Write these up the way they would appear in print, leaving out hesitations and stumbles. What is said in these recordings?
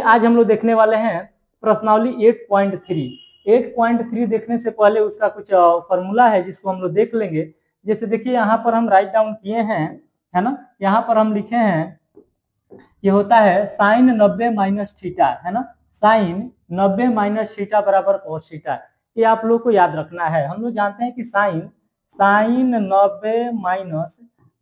आज हम लोग देखने वाले हैं प्रश्नावली 8.3। 8.3 देखने से पहले उसका कुछ फॉर्मूला है जिसको हम लोग देख लेंगे। जैसे देखिए यहाँ पर हम राइट डाउन किए हैं, है ना। यहाँ पर हम लिखे हैं, ये होता है साइन 90 माइनस थीटा, है ना। साइन 90 माइनस थीटा बराबर कोस थीटा। ये आप लोग को याद रखना है। हम लोग जानते हैं कि साइन 90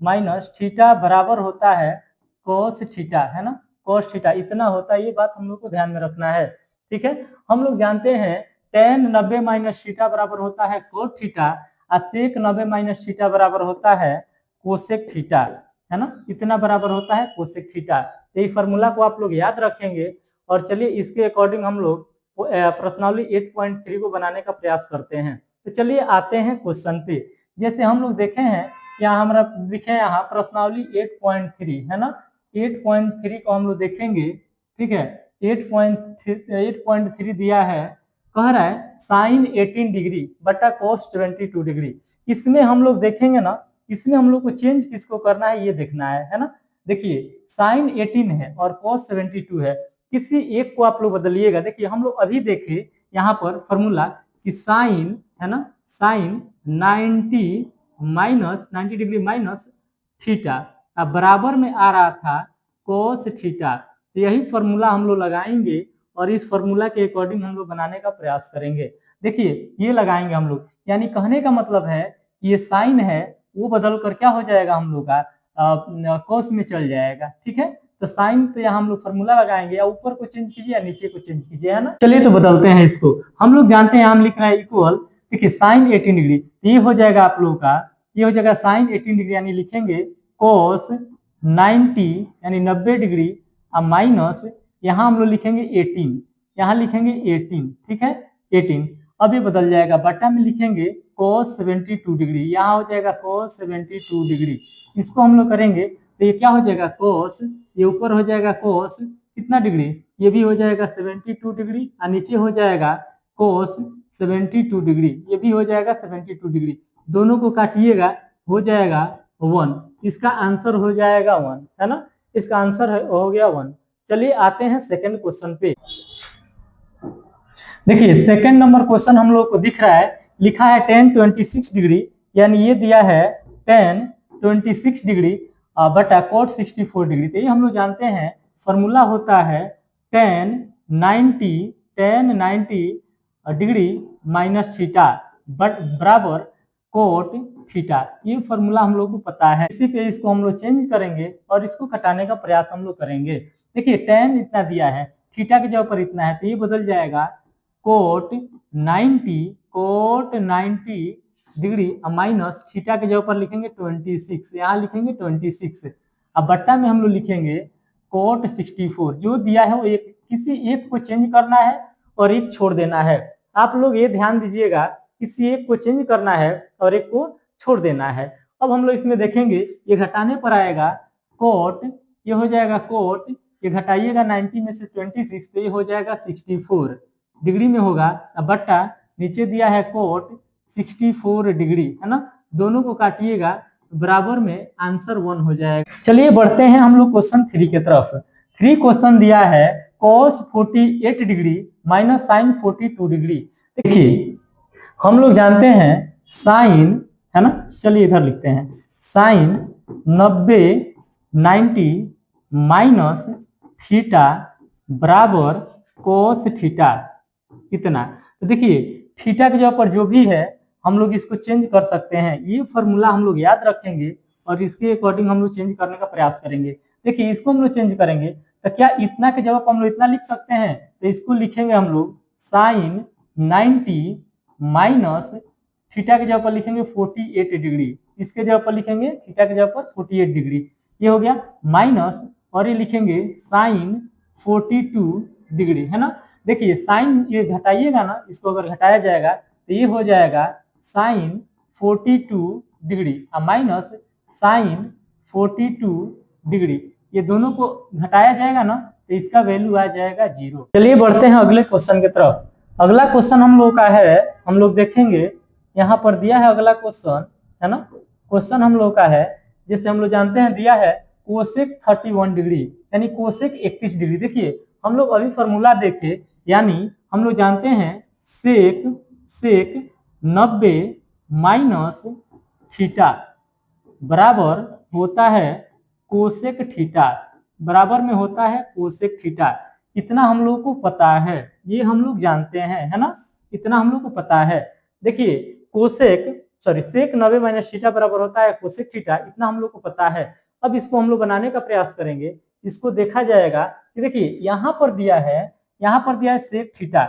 माइनस थीटा बराबर होता है कोस थीटा, है ना। कोस थीटा इतना होता है, ये बात हम लोग को ध्यान में रखना है। ठीक है, हम लोग जानते हैं टेन 90 माइनस थीटा बराबर होता है कोस थीटा और सेक 90 माइनस थीटा बराबर होता है कोसेक थीटा, है ना। इतना बराबर होता है कोसेक थीटा। यही फॉर्मूला को आप लोग याद रखेंगे। और चलिए इसके अकॉर्डिंग हम लोग प्रश्नावली 8.3 को बनाने का प्रयास करते हैं। तो चलिए आते हैं क्वेश्चन पे। जैसे हम लोग देखे हैं यहाँ हमारा लिखे यहाँ प्रश्नावली 8.3, है ना। 8.3 को हम लोग देखेंगे, ठीक है। 8.3 दिया है, कह रहा है साइन 18 डिग्री बटा कोस 22 डिग्री। इसमें हम लोग देखेंगे ना, इसमें हम लोग को चेंज किसको करना है ये देखना है ना। देखिए साइन 18 है और कोस 72 है, किसी एक को आप लोग बदलिएगा। देखिए हम लोग अभी देखे यहाँ पर फॉर्मूला कि साइन, है ना, साइन 90 डिग्री माइनस थीटा अब बराबर में आ रहा था कोस थीटा। तो यही फॉर्मूला हम लोग लगाएंगे और इस फॉर्मूला के अकॉर्डिंग हम लोग बनाने का प्रयास करेंगे। देखिए ये लगाएंगे हम लोग, यानी कहने का मतलब है ये साइन है वो बदल कर क्या हो जाएगा हम लोग का कोस में चल जाएगा। ठीक है, तो साइन तो यहाँ हम लोग फॉर्मूला लगाएंगे, या ऊपर को चेंज कीजिए या नीचे को चेंज कीजिए, है ना। चलिए तो बदलते हैं इसको। हम लोग जानते हैं हम लिख रहे हैं इक्वल, देखिए साइन 18 डिग्री ये हो जाएगा आप लोगों का, ये हो जाएगा साइन 18 डिग्री, यानी लिखेंगे कोस 90 यानी 90 डिग्री और माइनस यहाँ हम लोग लिखेंगे 18, यहाँ लिखेंगे 18, ठीक है 18। अब ये बदल जाएगा, बटा में लिखेंगे कोस 72 डिग्री, यहाँ हो जाएगा कोस 72 डिग्री। इसको हम लोग करेंगे तो ये क्या हो जाएगा कोस, ये ऊपर हो जाएगा कोस कितना डिग्री, ये भी हो जाएगा 72 डिग्री और नीचे हो जाएगा कोस 72 डिग्री, ये भी हो जाएगा 72 डिग्री। दोनों को काटिएगा हो जाएगा 1, इसका आंसर हो जाएगा 1, है ना। इसका आंसर हो गया 1। चलिए आते हैं सेकंड क्वेश्चन पे। देखिए सेकंड नंबर क्वेश्चन हम लोग को दिख रहा है, लिखा है tan 26 डिग्री, यानी ये दिया है tan 26 डिग्री बटा cot 64 डिग्री। तो ये हम लोग जानते हैं फॉर्मूला होता है tan 90 degree minus theta but बराबर कोट थीटा। ये फॉर्मूला हम लोग को पता है। इसी पे इसको हम लोग चेंज करेंगे और इसको घटाने का प्रयास हम लोग करेंगे। देखिए tan इतना दिया है, थीटा के जगह पर इतना है, तो ये बदल जाएगा कोट 90 डिग्री माइनस थीटा के जगह पर लिखेंगे 26, यहाँ लिखेंगे 26। अब बट्टा में हम लोग लिखेंगे कोट 64। जो दिया है वो एक, किसी एक को चेंज करना है और एक छोड़ देना है। आप लोग ये ध्यान दीजिएगा, किसी एक को चेंज करना है और एक को छोड़ देना है। अब हम लोग इसमें देखेंगे ये घटाने पर आएगा कोट, ये हो जाएगा कोट, ये घटाइएगा 90 में से 26 तो ये हो जाएगा 64 डिग्री में होगा। बट्टा नीचे दिया है कोट 64 डिग्री, है ना। दोनों को काटिएगा बराबर में आंसर 1 हो जाएगा। चलिए बढ़ते हैं हम लोग क्वेश्चन 3 की तरफ। 3 क्वेश्चन दिया है cos 48 degree minus sine 42 degree. देखिए हम लोग जानते हैं साइन, है ना, चलिए इधर लिखते हैं साइन 90 माइनस थीटा बराबर कोस थीटा कितना। तो देखिए थीटा की जगह पर जो भी है हम लोग इसको चेंज कर सकते हैं। ये फॉर्मूला हम लोग याद रखेंगे और इसके अकॉर्डिंग हम लोग चेंज करने का प्रयास करेंगे। देखिए इसको हम लोग चेंज करेंगे तो क्या इतना के जगह पर हम लोग इतना लिख सकते हैं, तो इसको लिखेंगे हम लोग साइन 90 माइनस थीटा की जगह पर लिखेंगे 48 डिग्री, इसके जगह पर लिखेंगे थीटा की जगह पर 48 डिग्री, ये हो गया माइनस, और ये लिखेंगे साइन 42 डिग्री, है ना। देखिए साइन ये घटाइएगा ना, इसको अगर घटाया जाएगा तो ये हो जाएगा sine 42 degree minus sine 42 degree. ये दोनों को घटाया जाएगा ना तो इसका वैल्यू आ जाएगा 0। चलिए बढ़ते हैं अगले क्वेश्चन की तरफ। अगला क्वेश्चन हम लोग का है, हम लोग देखेंगे यहाँ पर दिया है अगला क्वेश्चन, है ना। क्वेश्चन हम लोग का है, जैसे हम लोग जानते हैं दिया है कोसेक 31 डिग्री यानी कोसेक 31 डिग्री। देखिए हम लोग अभी फॉर्मूला देखे, यानी हम लोग जानते हैं सेक 90 माइनस थीटा बराबर होता है कोसेक थीटा, बराबर में होता है कोसेक थीटा। इतना हम लोग को पता है, ये हम लोग जानते हैं, है ना, इतना हम लोग को पता है। देखिए सेक 90 माइनस थीटा बराबर होता है कोसेक थीटा, इतना हम लोग को पता है। अब इसको हम लोग बनाने का प्रयास करेंगे। इसको देखा जाएगा कि देखिए यहाँ पर दिया है सेक थीटा,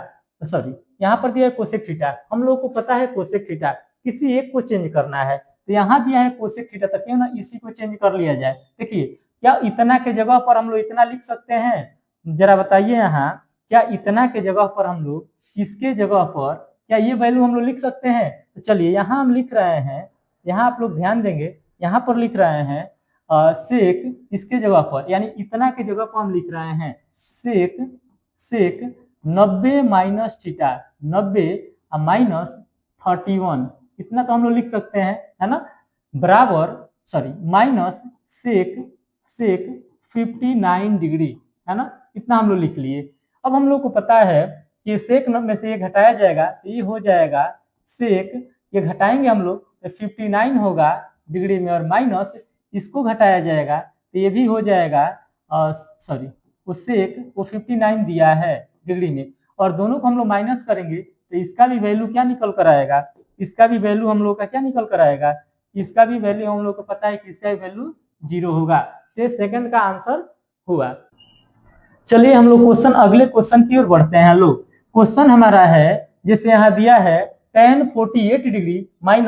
यहाँ पर दिया है कोसेक थीटा, हम लोग को पता है कोसेक थीटा, किसी एक को चेंज करना है, तो यहाँ दिया है कोसेक थीटा, तो क्यों ना इसी को चेंज कर लिया जाए। देखिए क्या इतना के जगह पर हम लोग इतना लिख सकते हैं, जरा बताइए यहाँ, क्या इतना के जगह पर हम लोग इसके जगह पर क्या ये वैल्यू हम लोग लिख सकते हैं? तो चलिए यहाँ हम लिख रहे हैं, यहाँ आप लोग ध्यान देंगे, यहाँ पर लिख रहे हैं सेक इसके जगह पर, यानी इतना के जगह पर हम लिख रहे हैं सेक 90 माइनस थीटा, 90 माइनस 31, इतना तो हम लोग लिख सकते हैं, है ना, बराबर माइनस सेक 59 डिग्री, है ना, इतना हम लोग लिख लिए। अब हम लोग को पता है कि सेक में से ये घटाया जाएगा, तो ये हो जाएगा सेक, ये घटाएंगे हम लोग तो 59 होगा डिग्री में, और माइनस इसको घटाया जाएगा तो ये भी हो जाएगा वो सेक वो 59 दिया है डिग्री में, और दोनों को हम लोग माइनस करेंगे तो इसका भी वैल्यू क्या निकल कर आएगा, इसका भी वैल्यू हम लोग का क्या निकल कर आएगा, इसका भी वैल्यू हम लोग को पता है कि इसका भी वैल्यू 0 होगा। तो सेकंड का आंसर हुआ। चलिए हम लोग अगले क्वेश्चन की ओर बढ़ते हैं। लोग क्वेश्चन हमारा है, जैसे यहाँ दिया है tan 48 degree tan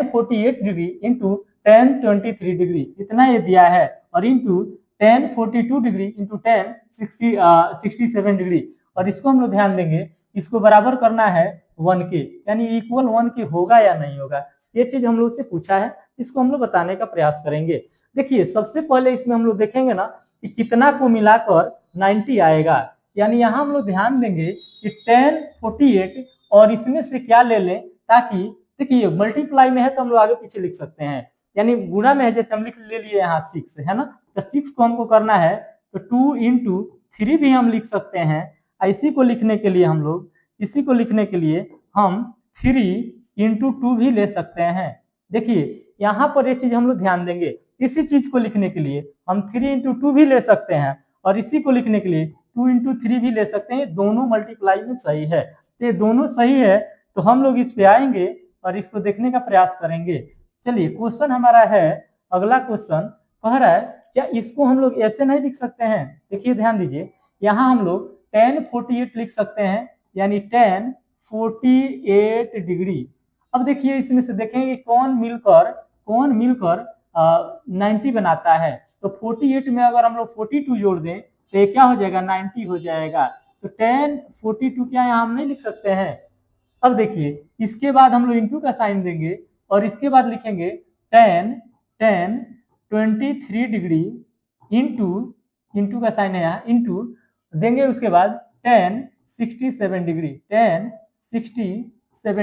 48 degree into tan 23 degree, इतना ये दिया है, और into tan 42 degree into tan 67 degree, और इसको हम लोग ध्यान देंगे, इसको बराबर करना है 1 के, यानी इक्वल 1 के होगा या नहीं होगा, ये चीज हम लोग से पूछा है, इसको हम लोग बताने का प्रयास करेंगे। देखिए सबसे पहले इसमें हम लोग देखेंगे ना कि कितना को मिलाकर 90 आएगा, यानी यहाँ हम लोग ध्यान देंगे कि tan 48 और इसमें से क्या ले लें, ताकि देखिए मल्टीप्लाई में है तो हम लोग आगे पीछे लिख सकते हैं, यानी गुणा में है, जैसे हम ले लिए यहाँ 6, है ना, तो 6 को हमको करना है तो 2 इंटू 3 भी हम लिख सकते हैं। इसी को लिखने के लिए हम 3 इंटू 2 भी ले सकते हैं। देखिए यहाँ पर ये चीज हम लोग ध्यान देंगे, इसी चीज को लिखने के लिए हम 3 इंटू 2 भी ले सकते हैं, और इसी को लिखने के लिए 2 इंटू 3 भी ले सकते हैं, दोनों मल्टीप्लाई में सही है। ये दोनों सही है तो हम लोग इस पे आएंगे और इसको देखने का प्रयास करेंगे। चलिए क्वेश्चन हमारा है, अगला क्वेश्चन कह रहा है क्या इसको हम लोग ऐसे नहीं लिख सकते हैं, देखिए ध्यान दीजिए, यहाँ हम लोग tan 48 लिख सकते हैं, यानी tan 48 डिग्री। अब देखिए इसमें से देखेंगे कौन मिलकर 90 बनाता है, तो 48 में अगर हम लोग 42 जोड़ दें तो ये क्या हो जाएगा, 90 हो जाएगा। तो tan 42 क्या यहाँ हम नहीं लिख सकते हैं। अब देखिए इसके बाद हम लोग इंटू का साइन देंगे, और इसके बाद लिखेंगे tan 23 डिग्री इंटू का साइन है यहाँ, इंटू देंगे, उसके बाद tan 67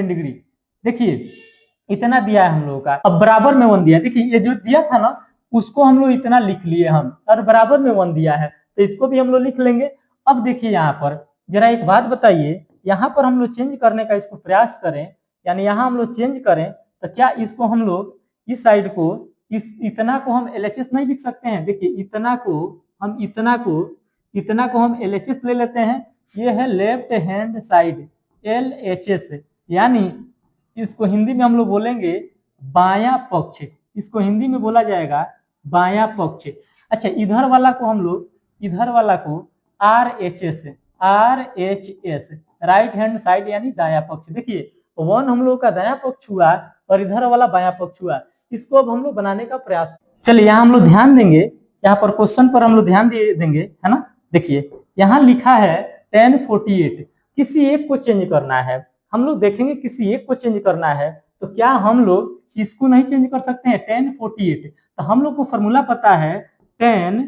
डिग्री। देखिए इतना दिया है हम लोगों का, अब बराबर में 1 दिया है। देखिए ये जो दिया था ना उसको हम लोग इतना लिख लिए हम, और बराबर में 1 दिया है तो इसको भी हम लोग लिख लेंगे। अब देखिए यहाँ पर जरा एक बात बताइए, यहाँ पर हम लोग चेंज करने का इसको प्रयास करें, यानी यहाँ हम लोग चेंज करें तो क्या इसको हम लोग इस साइड को इतना को हम LHS नहीं लिख सकते हैं। देखिए इतना को हम LHS ले लेते हैं, ये है लेफ्ट हैंड साइड LHS, यानी इसको हिंदी में हम लोग बोलेंगे बायां पक्ष, इसको हिंदी में बोला जाएगा बायां पक्ष। अच्छा इधर वाला को RHS राइट हैंड साइड, यानी दायां पक्ष। देखिए 1 हम लोग का दायां पक्ष हुआ और इधर वाला बायां पक्ष हुआ, इसको अब हम लोग बनाने का प्रयास। चलिए यहाँ हम लोग ध्यान देंगे, यहाँ पर क्वेश्चन पर हम लोग ध्यान देंगे, है ना। देखिए यहाँ लिखा है tan 48, किसी एक को चेंज करना है, हम लोग देखेंगे किसी एक को चेंज करना है, तो क्या हम लोग इसको नहीं चेंज कर सकते हैं tan 48। तो हम लोग को फॉर्मूला पता है tan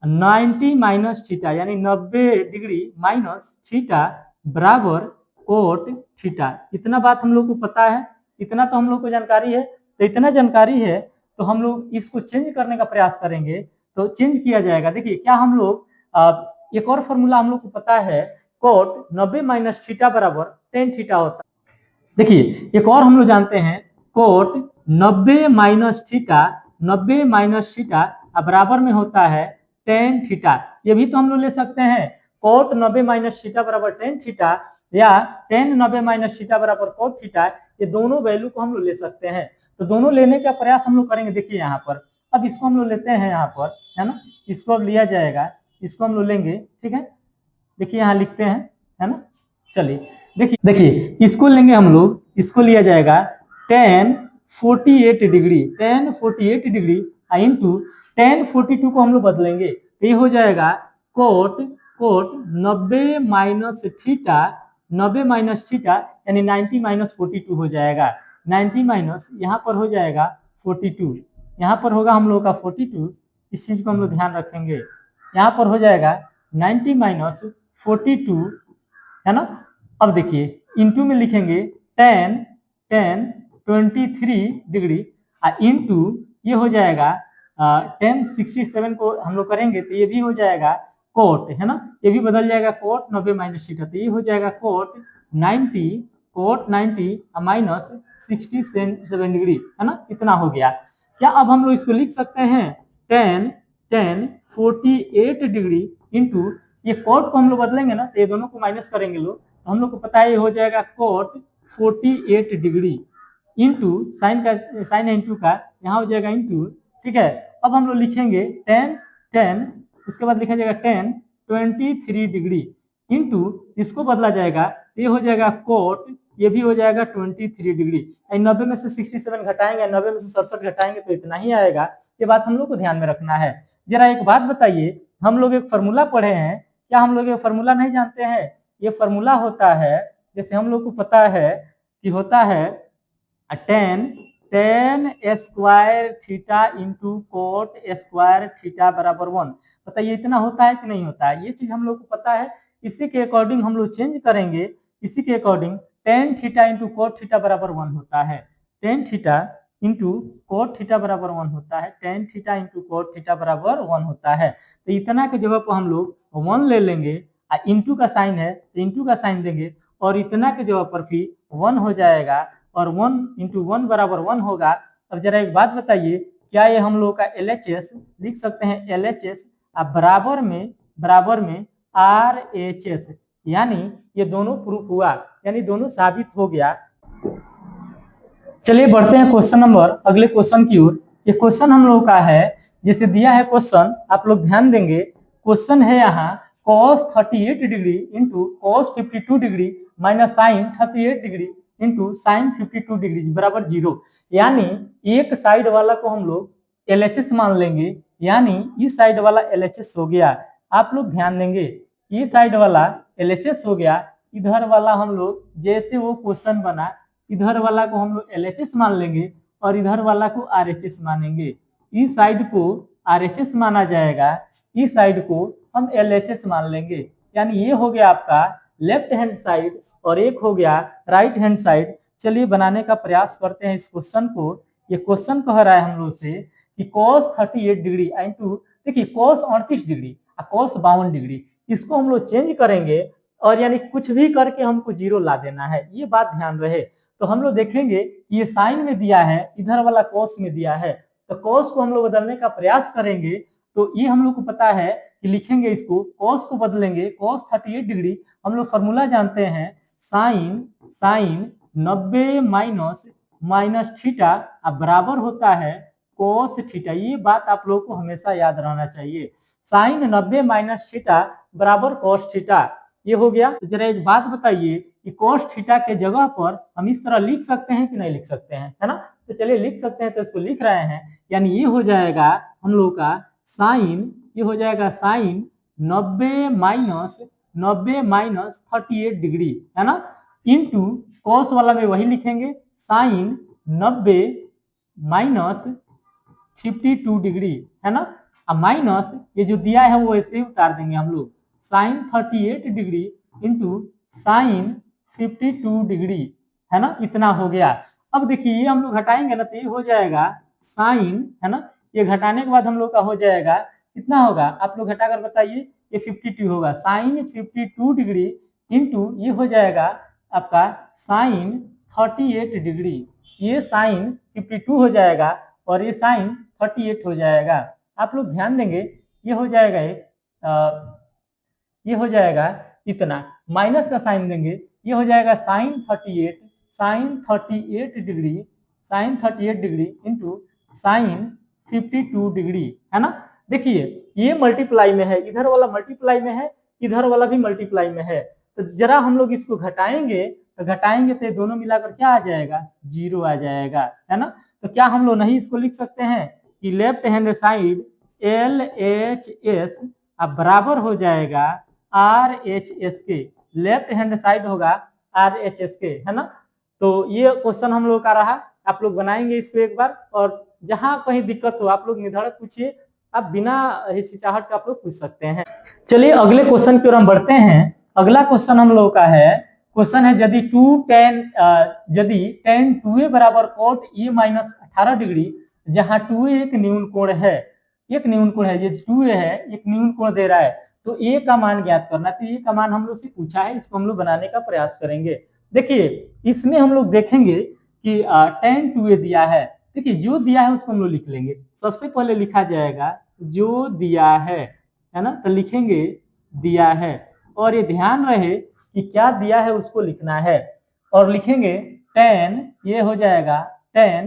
90 माइनस थीटा, यानी 90 डिग्री माइनस थीटा बराबर कोट थीटा। इतना बात हम लोग को पता है, इतना तो हम लोग को जानकारी है। तो इतना जानकारी है तो हम लोग इसको चेंज करने का प्रयास करेंगे, तो चेंज किया जाएगा। देखिए क्या हम लोग एक और फॉर्मूला हम लोग को पता है, कोट 90 माइनस थीटा बराबर टेन थीटा होता है। देखिए एक और हम लोग जानते हैं, cot 90 minus theta, 90 minus theta बराबर में होता है टेन थीटा। ये भी तो हम लोग ले सकते हैं, कोट 90 माइनस थीटा बराबर टेन थीटा, या टेन 90 माइनस थीटा बराबर कोट थीटा। ये दोनों वैल्यू को हम लोग ले सकते हैं। तो दोनों लेने का प्रयास हम लोग करेंगे। देखिए यहाँ पर अब इसको हम लोग लेते हैं यहाँ पर, है ना, इसको अब लिया जाएगा, इसको हम लोग लेंगे, ठीक है। देखिए यहाँ लिखते हैं, है ना। चलिए देखिए इसको लेंगे हम लोग, इसको लिया जाएगा tan 48 degree, tan 48 degree into tan 42 को हम लोग बदलेंगे तो ये हो जाएगा cot 90 minus theta, 90 minus theta यानी 90 माइनस 42 हो जाएगा। 90 माइनस यहाँ पर हो जाएगा 42, यहाँ पर होगा हम लोग का 42। इस चीज को हम लोग ध्यान रखेंगे। यहाँ पर हो जाएगा 90 माइनस 42, है ना। अब देखिए इंटू में लिखेंगे टेन 23 डिग्री इंटू ये हो जाएगा 1067 को हम लोग करेंगे तो ये भी हो जाएगा कोट, है ना, ये भी बदल जाएगा कोट 90 माइनस थीटा, तो ये हो जाएगा कोट 90 माइनस 67 डिग्री, है ना, इतना हो गया। क्या अब हम लोग इसको लिख सकते हैं टेन 48 डिग्री इंटू ये कोट को हम लोग बदलेंगे ना तो ये दोनों को माइनस करेंगे लोग, तो हम लोग को पता है ये हो जाएगा cot 48 degree into sine into का यहाँ हो जाएगा इंटू, ठीक है। अब हम लोग लिखेंगे टेन उसके बाद लिखा जाएगा टेन 23 डिग्री इंटू इसको बदला जाएगा, ये हो जाएगा कोट, ये भी हो जाएगा 23 डिग्री। 90 में से 67 घटाएंगे, 90 में से 67 घटाएंगे तो इतना ही आएगा। ये बात हम लोग को ध्यान में रखना है। जरा एक बात बताइए, हम लोग एक फॉर्मूला पढ़े हैं, क्या हम लोग ये फॉर्मूला नहीं जानते हैं? ये फॉर्मूला होता है, जैसे हम लोग को पता है कि होता है ten square theta into coat square theta बराबर 1। बताइए इतना होता है कि नहीं होता है? ये चीज हम लोग को पता है, इसी के अकॉर्डिंग हम लोग चेंज करेंगे। इसी के according tan theta into cot theta बराबर 1 होता है, tan theta into cot theta बराबर 1 होता है, tan theta into cot theta बराबर 1 होता है। तो इतना के जगह पर हम लोग 1 ले लेंगे, इंटू का साइन है तो इंटू का साइन देंगे, और इतना के जगह पर भी 1 हो जाएगा, और 1 इंटू 1 बराबर 1 होगा। अब जरा एक बात बताइए, क्या ये हम लोग का LHS लिख सकते हैं? LHS अब बराबर में RHS, यानी ये दोनों प्रूफ हुआ, यानी दोनों साबित हो गया। चलिए बढ़ते हैं क्वेश्चन नंबर अगले क्वेश्चन की ओर। ये क्वेश्चन हम लोग का है, जैसे दिया है क्वेश्चन, आप लोग ध्यान देंगे। क्वेश्चन है यहाँ cos 38 degree into cos 52 degree minus sine 38 degree into sine 52 degree बराबर 0। यानी एक साइड वाला को हम लोग LHS मान लेंगे, यानी इस साइड वाला LHS हो गया। आप लोग ध्यान देंगे, ये साइड वाला LHS हो गया, इधर वाला हम लोग जैसे वो क्वेश्चन बना, इधर वाला को हम लोग LHS मान लेंगे और इधर वाला को RHS मानेंगे। इस साइड को RHS माना जाएगा, इस साइड को हम LHS मान लेंगे। यानी ये हो गया आपका लेफ्ट हैंड साइड और एक हो गया राइट हैंड साइड। चलिए बनाने का प्रयास करते हैं इस क्वेश्चन को। ये क्वेश्चन कह रहा है हम लोग से कि cos 38 डिग्री इंटू, देखिए cos 38 डिग्री और cos 52 डिग्री, इसको हम लोग चेंज करेंगे और यानी कुछ भी करके हमको 0 ला देना है, ये बात ध्यान रहे। तो हम लोग देखेंगे कि ये साइन में दिया है, इधर वाला cos में दिया है, तो cos को हम लोग बदलने का प्रयास करेंगे। तो ये हम लोग को पता है कि लिखेंगे इसको, cos को बदलेंगे, cos 38 डिग्री हम लोग फॉर्मूला जानते हैं, साइन 90 माइनस थीटा अब बराबर होता है cos थीटा। ये बात आप लोगों को हमेशा याद रहना चाहिए, साइन 90 माइनस थीटा बराबर cos थीटा। ये हो गया। तो जरा एक बात बताइए कि cos थीटा के जगह पर हम इस तरह लिख सकते हैं कि नहीं लिख सकते हैं, है ना। तो चलिए लिख सकते हैं, तो इसको लिख रहे हैं। यानी ये हो जाएगा हम लोग का साइन, ये हो जाएगा साइन 90 माइनस 38 डिग्री, है ना, इंटू cos वाला में वही लिखेंगे, साइन 90 माइनस 52 डिग्री, है ना। अब माइनस ये जो दिया है वो ऐसे ही उतार देंगे हम लोग, sine 38 degree into sine 52 degree, है ना, इतना हो गया। अब देखिए ये हम लोग घटाएंगे ना तो ये हो जाएगा साइन, है ना, ये घटाने के बाद हम लोग का हो जाएगा कितना होगा, आप लोग घटाकर बताइए, ये 52 होगा, साइन 52 डिग्री इंटू ये हो जाएगा आपका साइन 38 डिग्री, ये साइन 52 हो जाएगा और ये साइन 38 हो जाएगा। आप लोग ध्यान देंगे ये हो जाएगा ये हो जाएगा इतना, माइनस का साइन देंगे ये हो जाएगा sine 38 degree, sine 38 degree into sine 52 degree, है ना। देखिए ये मल्टीप्लाई में है, इधर वाला मल्टीप्लाई में है, इधर वाला भी मल्टीप्लाई में है, तो जरा हम लोग इसको घटाएंगे तो दोनों मिलाकर क्या आ जाएगा, 0 आ जाएगा, है ना। तो क्या हम लोग नहीं इसको लिख सकते हैं कि लेफ्ट हैंड साइड LHS अब बराबर हो जाएगा RHS के, लेफ्ट हैंड साइड होगा RHS के, है ना। तो ये क्वेश्चन हम लोग का रहा, आप लोग बनाएंगे इसको एक बार, और जहां कहीं दिक्कत हो आप लोग निर्धारक पूछिए, आप बिना हिचकिचाहट का आप लोग पूछ सकते हैं। चलिए अगले क्वेश्चन की ओर हम बढ़ते हैं। अगला क्वेश्चन हम लोग का है, क्वेश्चन है यदि tan 2a बराबर cot a माइनस 18 डिग्री, जहां 2a एक न्यून कोण है, एक न्यून कोण है, ये 2a है, एक न्यून कोण दे रहा है, तो a का मान ज्ञात करना। तो a का मान हम लोग से पूछा है, इसको हम लोग बनाने का प्रयास करेंगे। देखिए इसमें हम लोग देखेंगे कि tan 2a दिया है, देखिए जो दिया है उसको हम लोग लिख लेंगे। सबसे पहले लिखा जाएगा जो दिया है ना, तो लिखेंगे दिया है, और ये ध्यान रहे कि क्या दिया है उसको लिखना है, और लिखेंगे tan, ये हो जाएगा tan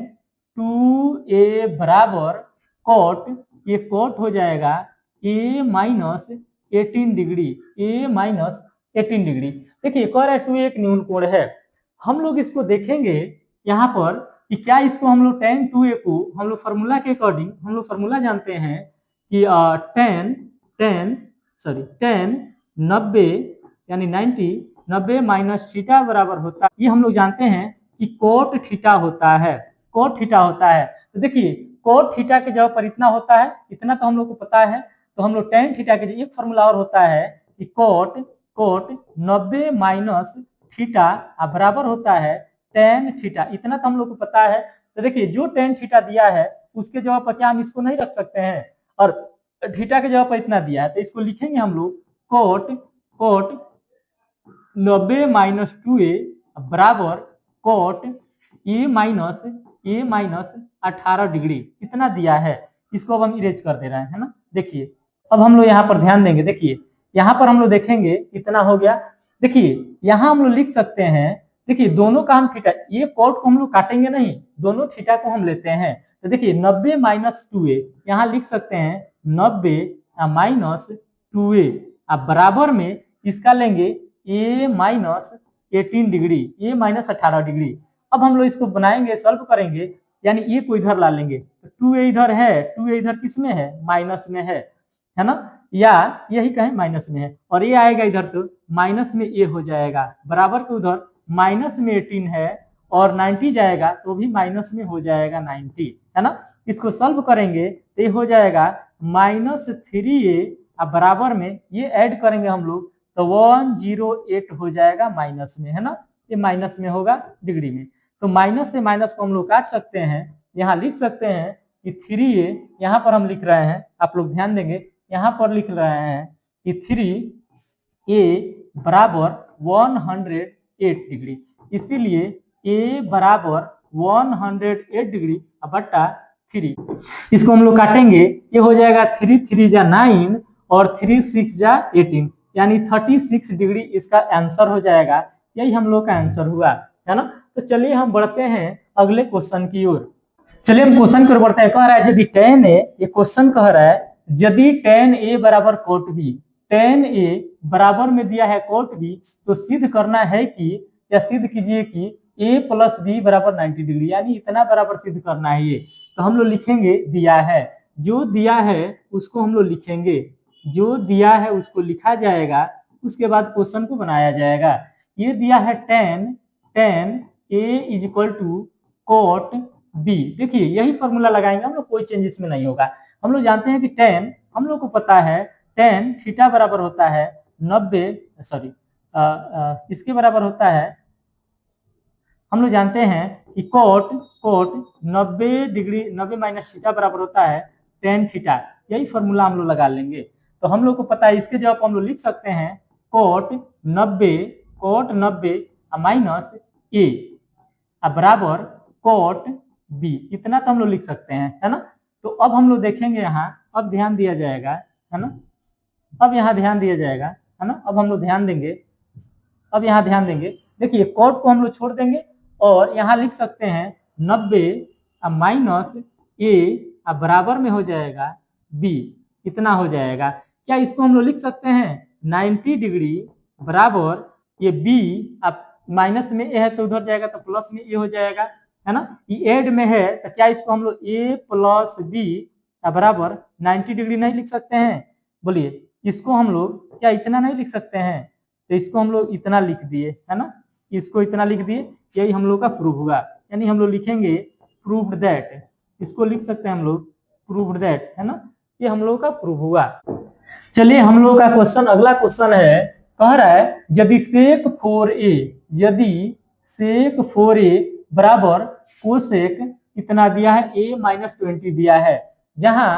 2a बराबर cot, ये cot हो जाएगा a minus 18 degree, a minus 18 degree. देखिए कह रहा है 2a एक न्यून कोण है, हम लोग इसको देखेंगे यहाँ पर कि क्या इसको हम लोग tan 2a को हम लोग फार्मूला के अकॉर्डिंग, हम लोग फार्मूला जानते हैं कि tan 90 यानी 90 माइनस थीटा बराबर होता है, ये हम लोग जानते हैं कि कोट थीटा होता है, कोट थीटा होता है। तो देखिए कोट थीटा के जगह पर इतना होता है, इतना तो हम लोग को पता है, तो हम लोग tan थीटा के एक फॉर्मूला और होता है कि कोट 90 माइनस थीटा बराबर होता है tan थीटा, इतना तो हम लोग को पता है। तो देखिए जो tan थीटा दिया है उसके जगह पर क्या हम इसको नहीं रख सकते हैं, और थीटा के जगह पर इतना दिया है तो इसको लिखेंगे हम लोग कोट 90 माइनस 2a बराबर कोट a माइनस 18 डिग्री, इतना दिया है, इसको अब हम इरेज कर दे रहे हैं, है ना। देखिए अब हम लोग यहाँ पर ध्यान देंगे, देखिए यहाँ पर हम लोग देखेंगे कितना हो गया। देखिए यहाँ हम लोग लिख सकते हैं, देखिए दोनों का हम थीटा, ये कोट को हम लोग काटेंगे नहीं, दोनों थीटा को हम लेते हैं। तो देखिए 90 माइनस 2a, यहाँ लिख सकते हैं 90 माइनस 2a, अब बराबर में इसका लेंगे a minus 18 degree, a minus 18 degree. अब हम लोग इसको बनाएंगे, सॉल्व करेंगे, यानी a को इधर ला लेंगे, तो 2a इधर है, 2a इधर किस में है, माइनस में है ना, या यही कहें माइनस में है, और ये आएगा इधर तो माइनस में a हो जाएगा, बराबर के उधर माइनस में 18 है और 90 जाएगा तो भी माइनस में हो जाएगा 90, है ना। इसको सॉल्व करेंगे तो ये हो जाएगा माइनस 3a बराबर में ये ऐड करेंगे हम लोग तो 108 हो जाएगा माइनस में, है ना, ये माइनस में होगा डिग्री में। तो माइनस से माइनस को हम लोग काट सकते हैं, यहाँ लिख सकते हैं कि 3a, यहाँ पर हम लिख रहे हैं, आप लोग ध्यान देंगे, यहाँ पर लिख रहे हैं कि 3a बराबर 108 डिग्री, इसीलिए a बराबर 108 डिग्री बट्टा 3, इसको हम लोग काटेंगे, ये हो जाएगा 3 3 जा 9 और 3 6 जा 18, यानी 36 डिग्री इसका आंसर हो जाएगा। यही हम लोग का आंसर हुआ, है ना। तो चलिए हम बढ़ते हैं अगले क्वेश्चन की ओर। चलिए हम क्वेश्चन की ओर बढ़ते हैं। कह रहा है यदि tan a, ये क्वेश्चन कह रहा है यदि tan a बराबर cot b, tan a बराबर में दिया है cot b, तो सिद्ध करना है कि, या सिद्ध कीजिए कि a प्लस b बराबर 90 डिग्री, यानी इतना बराबर सिद्ध करना है ये। तो हम लोग लिखेंगे दिया है, जो दिया है उसको हम लोग लिखेंगे, जो दिया है उसको लिखा जाएगा, उसके बाद क्वेश्चन को बनाया जाएगा। ये दिया है tan a is equal to cot b, देखिए यही फॉर्मूला लगाएंगे हम लोग, कोई चेंज इसमें नहीं होगा। हम लोग जानते हैं कि tan, हम लोग को पता है tan थीटा बराबर होता है 90, सॉरी इसके बराबर होता है, हम लोग जानते हैं कि कोट 90 डिग्री, 90 माइनस थीटा बराबर होता है tan थीटा, यही फॉर्मूला हम लोग लगा लेंगे। तो हम लोग को पता है इसके जवाब हम लोग लिख सकते हैं कोट 90 माइनस ए बराबर कोट बी, इतना तो हम लोग लिख सकते हैं, है ना। तो अब हम लोग देखेंगे यहाँ, अब ध्यान दिया जाएगा, है ना, अब यहाँ ध्यान दिया जाएगा, है ना। अब हम लोग ध्यान देंगे, अब यहाँ ध्यान देंगे, देखिए कोट को हम लोग छोड़ देंगे और यहाँ लिख सकते हैं 90 माइनस ए बराबर में हो जाएगा बी, इतना हो जाएगा। क्या इसको हम लोग लिख सकते हैं 90 डिग्री बराबर ये बी, अब माइनस में ए है तो उधर जाएगा तो प्लस में ए हो जाएगा, है ना। ये एड में है तो क्या इसको हम लोग ए प्लस बी बराबर 90 डिग्री नहीं लिख सकते हैं? बोलिए, इसको हम लोग क्या इतना नहीं लिख सकते हैं? तो इसको हम लोग इतना लिख दिए, है ना, इसको इतना लिख दिए, यही हम लोग का प्रूफ हुआ। यानी हम लोग लिखेंगे प्रूव्ड दैट, इसको लिख सकते हैं हम लोग प्रूव्ड दैट, है ना, ये हम लोग का प्रूफ हुआ। चलिए हम लोग का क्वेश्चन, अगला क्वेश्चन है, कह रहा है यदि सेक 4a, यदि सेक 4a बराबर कोसेक इतना दिया है a माइनस 20 दिया है, जहां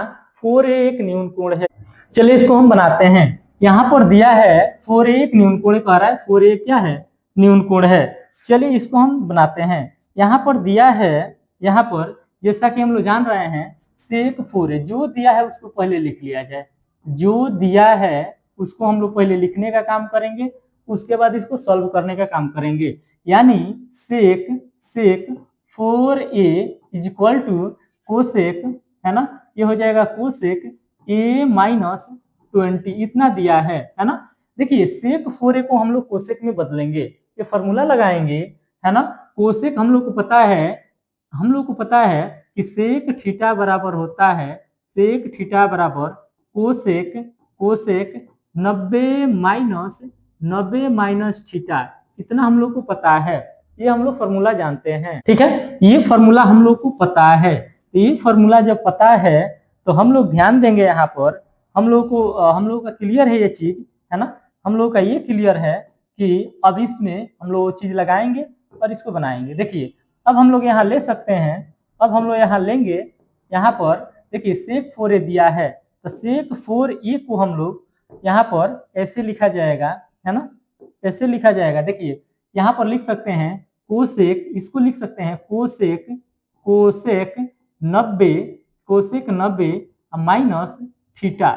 4a एक न्यून कोण है। चलिए इसको हम बनाते हैं, यहाँ पर दिया है 4a एक न्यून कोण, कह रहा है 4a क्या है, न्यून कोण है। चलिए इसको हम बनाते हैं, यहाँ पर दिया है, यहाँ पर जैसा कि हम लोग जान रहे हैं सेक 4a, जो दिया है उसको पहले लिख लिया जाए, जो दिया है उसको हम लोग पहले लिखने का काम करेंगे, उसके बाद इसको सॉल्व करने का काम करेंगे। यानी sec 4a is equal to cosec, है ना, ये हो जाएगा कोसेक a माइनस 20, इतना दिया है ना। देखिए सेक 4a को हम लोग कोसेक में बदलेंगे, ये फॉर्मूला लगाएंगे, है ना। कोसेक हम लोग को पता है, हम लोग को पता है कि सेक थीटा बराबर होता है, सेक थीटा बराबर कोसेक 90 माइनस थीटा, इतना हम लोग को पता है, ये हम लोग फॉर्मूला जानते हैं, ठीक है, ये फॉर्मूला हम लोग को पता है। तो ये फॉर्मूला जब पता है तो हम लोग ध्यान देंगे, यहाँ पर हम लोग का क्लियर है ये चीज, है ना, हम लोग का ये क्लियर है कि अब इसमें हम लोग वो चीज लगाएंगे और इसको बनाएंगे। देखिए अब हम लोग यहाँ ले सकते हैं, अब हम लोग यहाँ लेंगे, यहाँ पर देखिए सेक 4a दिया है, तो सेक 4a को हम लोग यहाँ पर ऐसे लिखा जाएगा, है ना, ऐसे लिखा जाएगा। देखिए यहाँ पर लिख सकते हैं कोसेक, इसको लिख सकते हैं cosec 90 minus theta,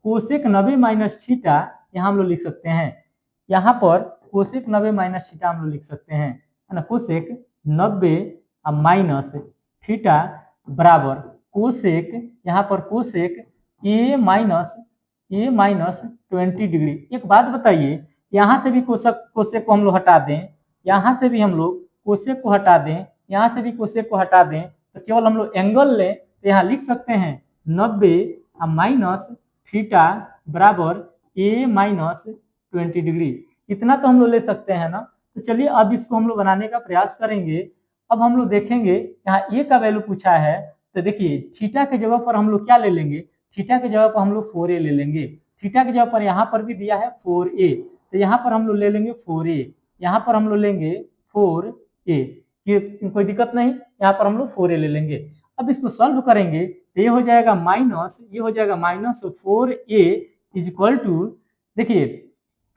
cosec 90 minus theta यहाँ हम लोग लिख सकते हैं, यहाँ पर कोसेक 90 माइनस थीटा हम लोग लिख सकते हैं, है ना, कोसेक 90 माइनस थीटा बराबर कोसेक, यहाँ पर कोसेक a माइनस 20 डिग्री। एक बात बताइए, यहाँ से भी कोसेक को हम लोग हटा दें, यहाँ से भी हम लोग कोसेक को हटा दें, यहाँ से भी कोसेक को हटा दें, तो केवल हम लोग एंगल लें तो यहाँ लिख सकते हैं 90 माइनस थीटा बराबर a माइनस 20 डिग्री, इतना तो हम लोग ले सकते हैं ना। तो चलिए अब इसको हम लोग बनाने का प्रयास करेंगे। अब हम लोग देखेंगे यहाँ a का वैल्यू पूछा है, तो देखिए थीटा के जगह पर हम लोग क्या ले लेंगे, थीटा के जगह पर हम लोग 4a ले लेंगे, थीटा के जगह पर यहाँ पर भी दिया है 4a, तो यहाँ पर हम लोग ले लेंगे 4a, यहाँ पर हम लोग लेंगे 4a, ये कोई दिक्कत नहीं, यहाँ पर हम लोग 4a ले लेंगे। अब इसको सॉल्व करेंगे तो ये हो जाएगा माइनस, ये हो जाएगा minus 4a is equal to, देखिए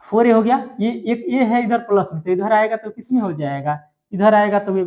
4a हो गया, ये एक a है इधर प्लस में, तो इधर आएगा तो किस में हो जाएगा, इधर आएगा तो ये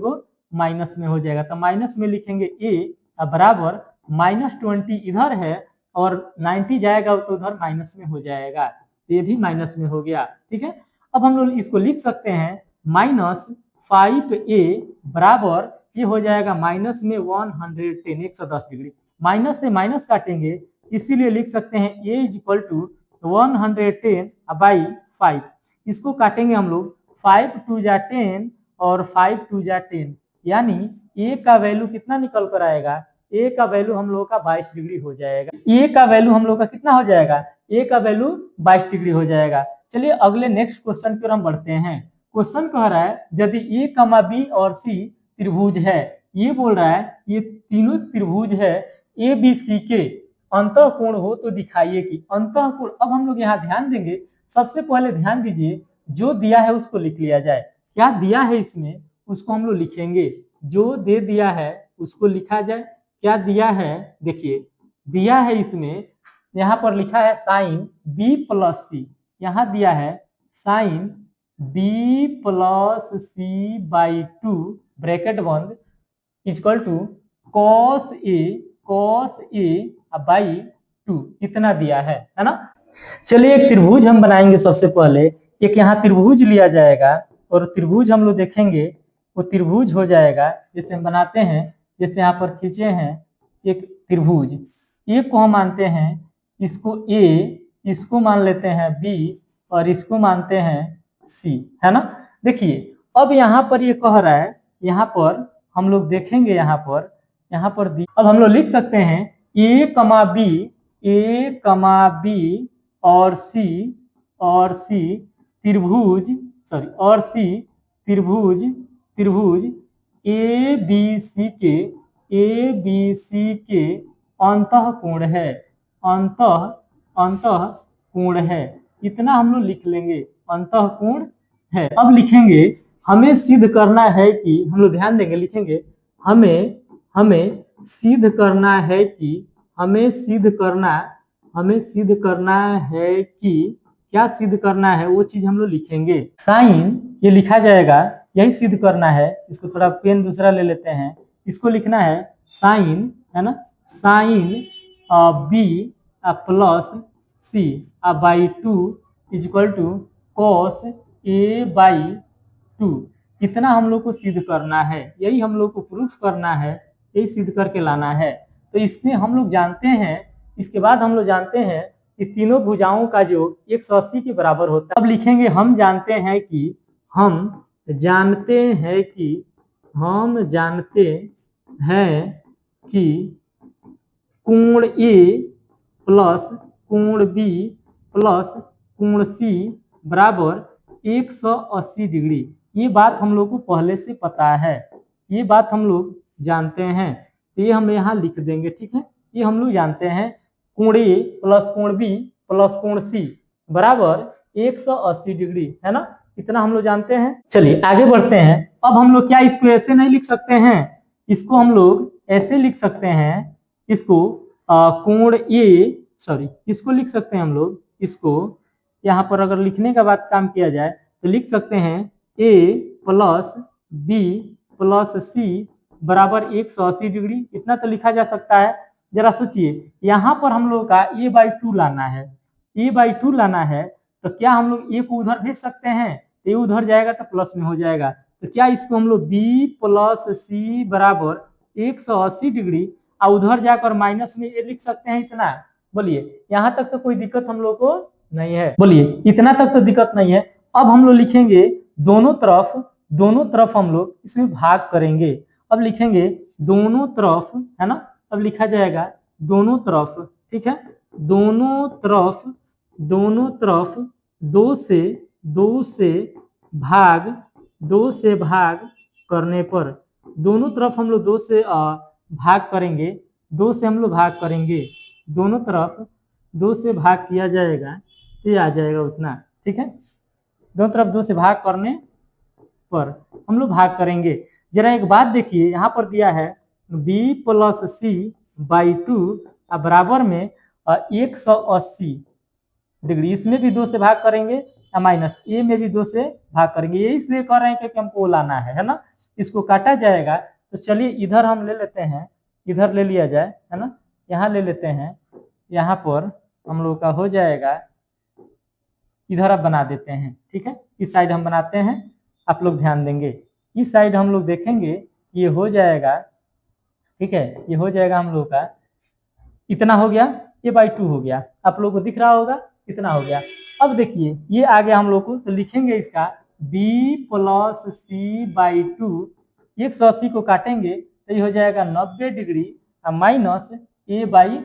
माइनस में हो जाएगा, तो माइनस में लिखेंगे a बराबर माइनस 20 इधर है और 90 जाएगा तो उधर माइनस में हो जाएगा, ये भी माइनस में हो गया, ठीक है। अब हम लोग इसको लिख सकते हैं माइनस 5a बराबर, ये हो जाएगा माइनस में 110 डिग्री, माइनस से माइनस काटेंगे इसीलिए लिख सकते हैं a is equal to 110 by 5, इसको काटेंगे हम लोग, 5 2 जा 10 और 5 2 जा 10, यानी a का वैल्यू कितना निकल कर आएगा, a का वैल्यू हम लोग का 22 डिग्री हो जाएगा, a का वैल्यू हम लोग का कितना हो जाएगा, a का वैल्यू 22 डिग्री हो जाएगा। चलिए अगले नेक्स्ट क्वेश्चन की ओर हम बढ़ते हैं। क्वेश्चन कह रहा है यदि a, b और c त्रिभुज है, ये बोल रहा है ये तीनों त्रिभुज है ABC के अंतःकोण हो तो दिखाइए कि अंतःकोण। अब हम लोग यहाँ ध्यान देंगे, सबसे पहले ध्यान दीजिए जो दिया है उसको लिख लिया जाए, क्या दिया है इसमें उसको हम लोग लिखेंगे, जो दे दिया है उसको लिखा जाए, क्या दिया है, देखिए दिया है इसमें यहाँ पर लिखा है साइन बी प्लस सी, यहाँ दिया है sine B plus C by 2 bracket बंद equal to cos A by 2 इतना दिया है ना। चलिए एक त्रिभुज हम बनाएंगे। सबसे पहले एक यहाँ त्रिभुज लिया जाएगा और त्रिभुज हम लोग देखेंगे वो त्रिभुज हो जाएगा। जैसे हम बनाते हैं, जैसे यहाँ पर खींचे हैं एक त्रिभुज, एक को हम मानते हैं इसको ए, इसको मान लेते हैं बी और इसको मानते हैं सी, है ना। देखिए अब यहाँ पर ये कह रहा है, यहाँ पर हम लोग देखेंगे, यहाँ पर अब हम लोग लिख सकते हैं ए कमा बी और सी त्रिभुज ए बी सी के अंतःकोण है, इतना हम लोग लिख लेंगे, अंतःकोण है। अब लिखेंगे हमें सिद्ध करना है कि, हम लोग ध्यान देंगे, लिखेंगे हमें सिद्ध करना है कि क्या सिद्ध करना है वो चीज हम लोग लिखेंगे। साइन ये लिखा जाएगा, यही सिद्ध करना है। इसको थोड़ा पेन दूसरा ले लेते हैं, इसको लिखना है साइन, है ना, sine B plus C by 2 equal to cos A by 2, इतना हम लोग को सिद्ध करना है, यही हम लोग को प्रूफ करना है, यही सिद्ध करके लाना है। तो इसमें हम लोग जानते हैं, इसके बाद हम लोग जानते हैं कि तीनों भुजाओं का योग 180 के बराबर होता है। अब लिखेंगे हम जानते हैं कि कोण ए प्लस कोण बी प्लस कोण सी बराबर 180 डिग्री। ये बात हम लोग को पहले से पता है, ये बात हम लोग जानते हैं, तो ये हम यहाँ लिख देंगे, ठीक है। ये हम लोग जानते हैं कोण ए प्लस कोण बी प्लस कोण सी बराबर 180 डिग्री, है ना, इतना हम लोग जानते हैं। चलिए आगे बढ़ते हैं। अब हम लोग क्या इसको ऐसे नहीं लिख सकते हैं, इसको हम लोग ऐसे लिख सकते हैं, इसको कोण ए, इसको लिख सकते हैं हम लोग, इसको यहाँ पर अगर लिखने का बाद काम किया जाए तो लिख सकते हैं ए प्लस बी प्लस सी बराबर 180 डिग्री, इतना तो लिखा जा सकता है। जरा सोचिए, यहाँ पर हम लोग का a बाई 2 लाना है, तो क्या हम लोग a को उधर भेज सकते हैं, a उधर जाएगा तो प्लस में हो जाएगा, तो क्या इसको हम लोग b प्लस सी बराबर 180 डिग्री और उधर जाकर माइनस में a लिख सकते हैं, इतना। बोलिए यहाँ तक तो कोई दिक्कत हम लोग को नहीं है, बोलिए इतना तक तो दिक्कत नहीं है। अब हम लोग लिखेंगे दोनों तरफ हम लोग इसमें भाग करेंगे। अब लिखेंगे दोनों तरफ, है ना, अब लिखा जाएगा दोनों तरफ, ठीक है, दोनों तरफ दो से भाग करने पर, दोनों तरफ हम लोग दो से भाग करेंगे, दोनों तरफ 2 से भाग किया जाएगा, ये आ जाएगा उतना, ठीक है। दोनों तरफ 2 से भाग करने पर हम लोग भाग करेंगे। जरा एक बात देखिए, यहाँ पर दिया है b प्लस सी बाई 2 बराबर में 180 डिग्री, इसमें भी 2 से भाग करेंगे माइनस ए में भी 2 से भाग करेंगे। ये इसलिए कर रहे हैं क्योंकि हमको लाना है ना, इसको काटा जाएगा। तो चलिए इधर हम ले लेते हैं, इधर ले लिया जाए, है ना, यहाँ ले लेते हैं, यहाँ पर हम लोग का हो जाएगा, इधर अब बना देते हैं, ठीक है। इस साइड हम बनाते हैं, आप लोग ध्यान देंगे, इस साइड हम लोग देखेंगे ये हो जाएगा, ठीक है, ये हो जाएगा हम लोग का, इतना हो गया, ये बाई 2 हो गया, आप लोग को दिख रहा होगा, इतना हो गया। अब देखिए ये आ गया हम लोग को, तो लिखेंगे इसका b प्लस सी बाई 2, 180 को काटेंगे तो ये हो जाएगा 90 डिग्री माइनस a बाई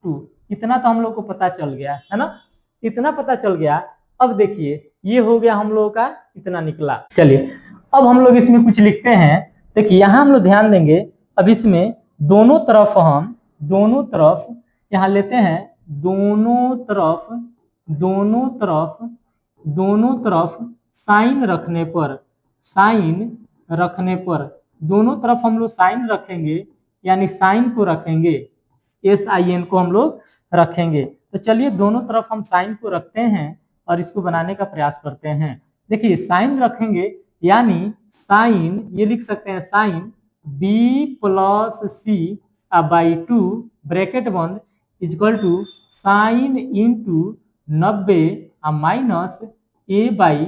2, इतना तो हम लोग को पता चल गया, है ना, इतना पता चल गया। अब देखिए ये हो गया हम लोग का, इतना निकला। चलिए अब हम लोग इसमें कुछ लिखते हैं। देखिए यहाँ हम लोग ध्यान देंगे, अब इसमें दोनों तरफ यहाँ लेते हैं, दोनों तरफ साइन रखने पर दोनों तरफ हम लोग साइन रखेंगे, यानी साइन को रखेंगे, SIN को हम लोग रखेंगे। तो चलिए दोनों तरफ हम साइन को रखते हैं और इसको बनाने का प्रयास करते हैं। देखिए साइन रखेंगे यानी साइन ये लिख सकते हैं sine B plus C by 2 bracket बंद equal to sine into 90 minus A by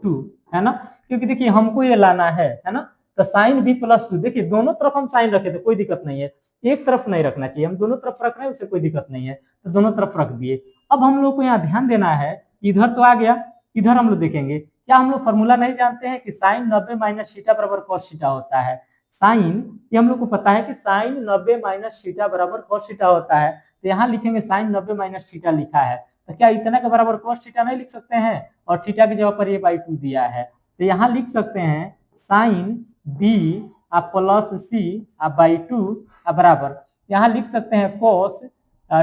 2 है ना, क्योंकि देखिए हमको ये लाना है ना। तो साइन बी प्लस 2, देखिए दोनों तरफ हम साइन रखे थे कोई दिक्कत नहीं है, एक तरफ नहीं रखना चाहिए, हम दोनों तरफ रख रहे हैं उससे कोई दिक्कत नहीं है, तो दोनों तरफ रख दिए। अब हम लोग को यहाँ ध्यान देना है, इधर तो आ गया, इधर हम लोग देखेंगे क्या हम लोग फॉर्मूला नहीं जानते हैं कि साइन 90 माइनस थीटा बराबर कॉस थीटा होता है। साइन ये हम लोग को पता है कि साइन 90 माइनस थीटा बराबर कॉस थीटा होता है, तो यहाँ लिखेंगे साइन 90 माइनस थीटा लिखा है, तो क्या इतना के बराबर कॉस थीटा नहीं लिख सकते हैं, और थीटा की जगह पर ये बाई 2 दिया है, तो यहाँ लिख सकते हैं sine B plus C by 2 बराबर, यहाँ लिख सकते हैं कॉस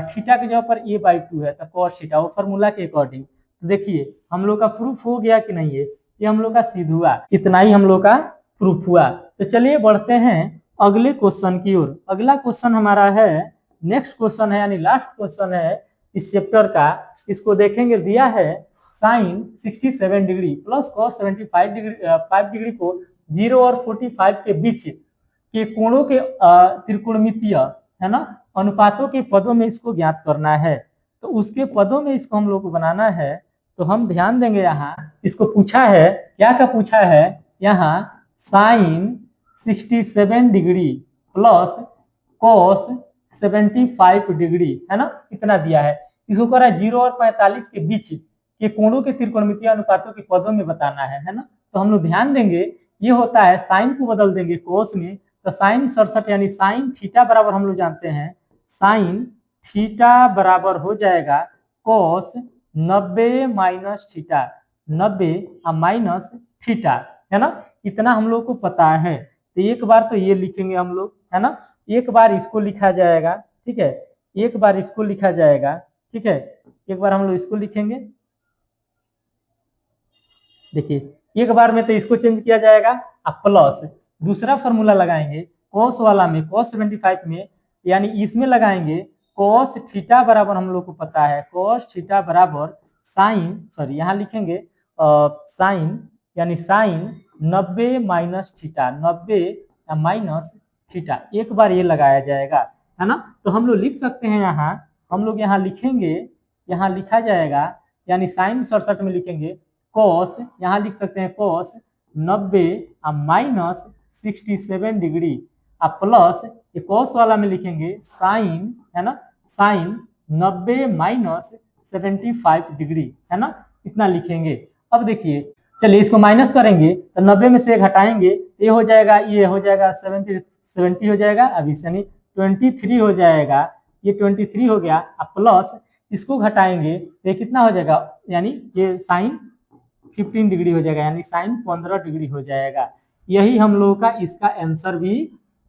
थीटा की जगह पर ए बाई 2 है तो कॉस थीटा, वो फॉर्मूला के अकॉर्डिंग। तो देखिए हम लोग का प्रूफ हो गया कि नहीं है, ये हम लोग का सिद्ध हुआ, इतना ही हम लोग का प्रूफ हुआ। तो चलिए बढ़ते हैं अगले क्वेश्चन की ओर। अगला क्वेश्चन हमारा है, नेक्स्ट क्वेश्चन है यानी लास्ट क्वेश्चन है इस चैप्टर का। इसको देखेंगे, दिया है sine 67 degree plus cos 75 degree 5 degree को 0 और 45 के बीच के कोणों के त्रिकोणमितीय है ना अनुपातों के पदों में इसको ज्ञात करना है। तो उसके पदों में इसको हम लोग को बनाना है, तो हम ध्यान देंगे यहाँ इसको पूछा है, क्या पूछा है यहाँ sine 67 degree plus cos 75 degree है ना, इतना दिया है। इसको कह रहा है 0 और 45 के बीच के कोणों के त्रिकोणमितीय अनुपातों के पदों में बताना है ना। तो हम लोग ध्यान देंगे ये होता है, साइन को बदल देंगे कोस में, तो साइन 67 यानी साइन थीटा बराबर हम लोग जानते हैं साइन थीटा बराबर हो जाएगा कोस 90 माइनस थीटा, 90 माइनस थीटा है ना, इतना हम लोग को पता है। तो एक बार तो ये लिखेंगे हम लोग है ना, एक बार इसको लिखा जाएगा, ठीक है, एक बार इसको लिखा जाएगा, ठीक है, एक बार हम लोग इसको लिखेंगे। देखिए एक बार में तो इसको चेंज किया जाएगा, अब प्लस दूसरा फॉर्मूला लगाएंगे cos वाला में, cos 75 में, यानी इसमें लगाएंगे cos थीटा बराबर हम लोग को पता है cos थीटा बराबर साइन, सॉरी यहाँ लिखेंगे साइन यानी sine 90 minus theta, 90 minus theta, एक बार ये लगाया जाएगा है ना। तो हम लोग लिख सकते हैं यहाँ, हम लोग यहाँ लिखेंगे, यहाँ लिखा जाएगा यानी साइन 67 में लिखेंगे कोस, यहाँ लिख सकते हैं कोस 90 माइनस 67 डिग्री प्लस ये कोस वाला में लिखेंगे साइन है ना, साइन 90 माइनस 75 डिग्री है ना, इतना लिखेंगे। अब देखिए चलिए इसको माइनस करेंगे तो 90 में से घटाएंगे, ये हो जाएगा 70 हो जाएगा, अब इस यानी 23 हो जाएगा, ये 23 हो गया, अब प्लस इसको घटाएंगे तो ये कितना हो जाएगा, यानी ये साइन 15 डिग्री हो जाएगा, यानी साइन 15 डिग्री हो जाएगा। यही हम लोगों का इसका आंसर भी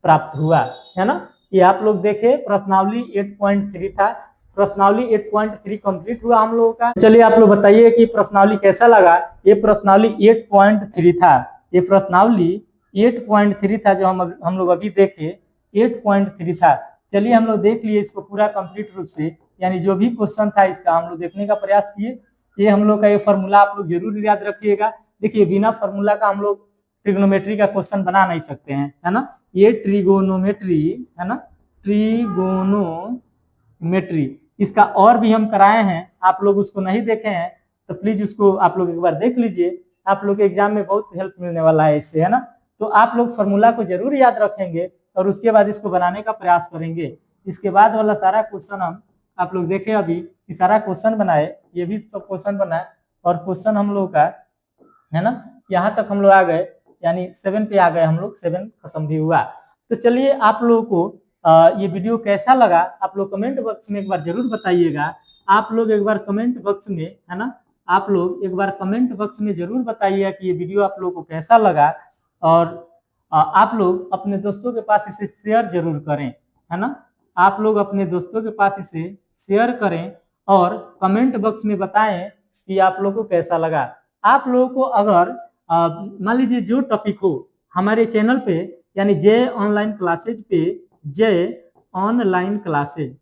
प्राप्त हुआ है ना। ये आप लोग देखे प्रश्नावली 8.3 था, प्रश्नावली 8.3 कंप्लीट हुआ हम लोगों का। चलिए आप लोग बताइए कि प्रश्नावली कैसा लगा। ये प्रश्नावली 8.3 था, ये प्रश्नावली 8.3 था जो हम लोग अभी देखे 8.3 था। चलिए हम लोग देख लिए इसको पूरा कंप्लीट रूप से, यानी जो भी क्वेश्चन था इसका हम लोग देखने का प्रयास किए। ये हम लोग का ये फॉर्मूला आप लोग जरूर याद रखिएगा। देखिए बिना फॉर्मूला का हम लोग ट्रिग्नोमेट्री का क्वेश्चन बना नहीं सकते हैं है ना। ये ट्रिगोनोमेट्री है ना, ट्रिगोनोमेट्री इसका और भी हम कराए हैं, आप लोग उसको नहीं देखे हैं तो प्लीज उसको आप लोग एक बार देख लीजिए, आप लोग के एग्जाम में बहुत हेल्प मिलने वाला है इससे है ना। तो आप लोग फॉर्मूला को जरूर याद रखेंगे और उसके बाद इसको बनाने का प्रयास करेंगे। इसके बाद वाला सारा क्वेश्चन हम आप लोग देखे अभी, सारा क्वेश्चन बनाए, ये भी सब क्वेश्चन बनाए और क्वेश्चन हम लोग का है ना यहाँ तक हम लोग आ गए, यानी 7 पे आ गए हम लोग, 7 खत्म भी हुआ। तो चलिए आप लोगों को ये वीडियो कैसा लगा आप लोग कमेंट बॉक्स में एक बार जरूर बताइएगा। आप लोग एक बार कमेंट बॉक्स में है ना, आप लोग एक बार कमेंट बॉक्स में जरूर बताइएगा कि ये वीडियो आप लोगों को कैसा लगा, और आप लोग अपने दोस्तों के पास इसे शेयर जरूर करें है ना। आप लोग अपने दोस्तों के पास इसे शेयर करें और कमेंट बॉक्स में बताएं कि आप लोगों को कैसा लगा। आप लोगों को अगर मान लीजिए जो टॉपिक हो हमारे चैनल पे, यानी जय ऑनलाइन क्लासेज पे, जय ऑनलाइन क्लासेज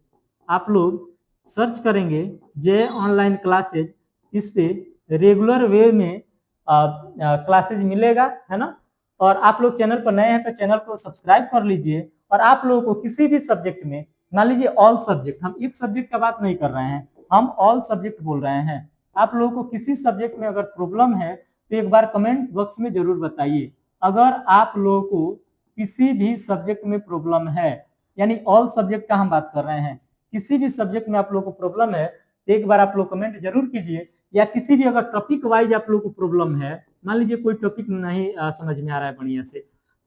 आप लोग सर्च करेंगे जे ऑनलाइन क्लासेज, इस पे रेगुलर वे में क्लासेज मिलेगा, है ना। और आप लोग चैनल पर नए हैं तो चैनल को सब्सक्राइब कर लीजिए। और आप लोगों को किसी भी सब्जेक्ट में, मान लीजिए ऑल सब्जेक्ट, हम एक सब्जेक्ट का बात नहीं कर रहे हैं, हम ऑल सब्जेक्ट बोल रहे हैं। आप लोगों को किसी सब्जेक्ट में अगर प्रॉब्लम है तो एक बार कमेंट बॉक्स में जरूर बताइए। अगर आप लोगों को किसी भी सब्जेक्ट में प्रॉब्लम है, यानी ऑल सब्जेक्ट का हम बात कर रहे हैं, किसी भी सब्जेक्ट में आप लोगों को प्रॉब्लम है तो एक बार आप लोग कमेंट जरूर कीजिए। या किसी भी अगर टॉपिक वाइज आप लोगों को प्रॉब्लम है, मान लीजिए कोई टॉपिक नहीं समझ में आ रहा है बढ़िया से,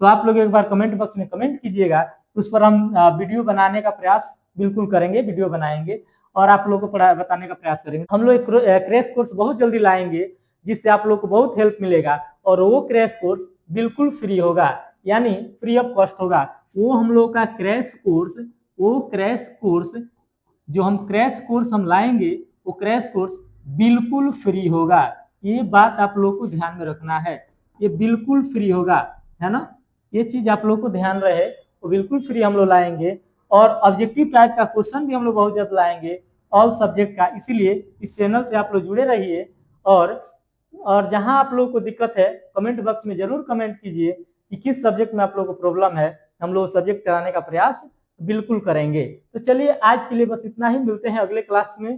तो आप लोग एक बार कमेंट बॉक्स में कमेंट कीजिएगा, उस पर हम वीडियो बनाने का प्रयास बिल्कुल करेंगे, वीडियो बनाएंगे और आप लोगों को बताने का प्रयास करेंगे। हम लोग एक क्रैश कोर्स बहुत जल्दी लाएंगे जिससे आप लोग को बहुत हेल्प मिलेगा, और वो क्रैश कोर्स बिल्कुल फ्री होगा, यानी फ्री ऑफ कॉस्ट होगा। वो हम लोग का क्रैश कोर्स, वो क्रैश कोर्स जो हम क्रैश कोर्स हम लाएंगे, वो क्रैश कोर्स बिल्कुल फ्री होगा। ये बात आप लोग को ध्यान में रखना है, ये बिल्कुल फ्री होगा, है ना। ये चीज आप लोग को ध्यान रहे, वो बिल्कुल फ्री हम लोग लाएंगे। और ऑब्जेक्टिव टाइप का क्वेश्चन भी हम लोग बहुत जल्द लाएंगे ऑल सब्जेक्ट का। इसीलिए इस चैनल से आप लोग जुड़े रहिए। और जहां आप लोगों को दिक्कत है कमेंट बॉक्स में जरूर कमेंट कीजिए कि किस सब्जेक्ट में आप लोगों को प्रॉब्लम है, हम लोग सब्जेक्ट कराने का प्रयास बिल्कुल करेंगे। तो चलिए आज के लिए बस इतना ही, मिलते हैं अगले क्लास में।